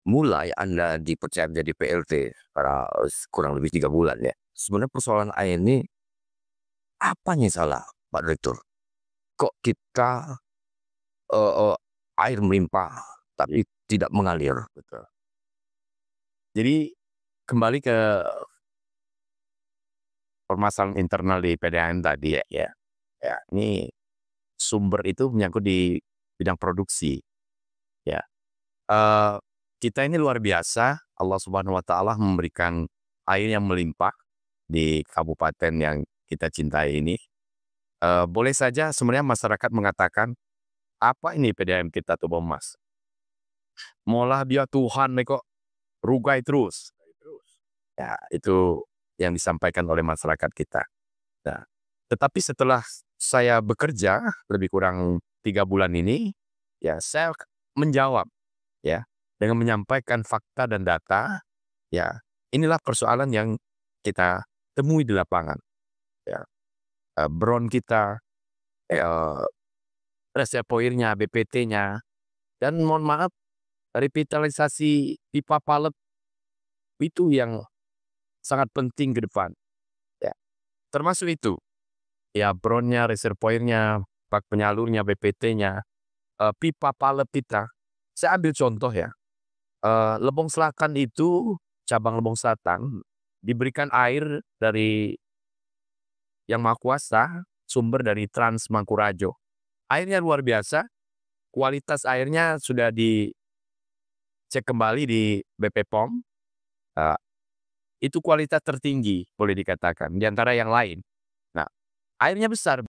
mulai Anda dipercaya menjadi PLT karena kurang lebih 3 bulan ya. Sebenarnya persoalan air ini apanya yang salah, Pak Direktur? Kok kita, eee eee, air melimpah tapi tidak mengalir gitu? Jadi kembali ke permasalahan internal di PDAM tadi ya. Ya, ini sumber itu menyangkut di bidang produksi ya. Eee, kita ini luar biasa, Allah Subhanahu wa Ta'ala memberikan air yang melimpah di kabupaten yang kita cintai ini. Boleh saja sebenarnya masyarakat mengatakan, "Apa ini PDAM kita tuh Mas? Molah dia Tuhan nih kok rugai terus." Ya, itu yang disampaikan oleh masyarakat kita. Nah, tetapi setelah saya bekerja lebih kurang 3 bulan ini, ya saya menjawab ya, dengan menyampaikan fakta dan data, ya inilah persoalan yang kita temui di lapangan, ya. Bron kita, eee, reservoirnya, BPT-nya, dan mohon maaf revitalisasi pipa palet itu yang sangat penting ke depan, ya. Termasuk itu, ya bronnya, reservoirnya, bak penyalurnya, BPT-nya, pipa palet kita. Saya ambil contoh ya, Lebong Selatan itu, cabang Lebong Selatan, diberikan air dari Yang Maha Kuasa, sumber dari Trans Mangkurajo. Airnya luar biasa, kualitas airnya sudah dicek kembali di BP POM, eee, itu kualitas tertinggi boleh dikatakan di antara yang lain. Nah, airnya besar.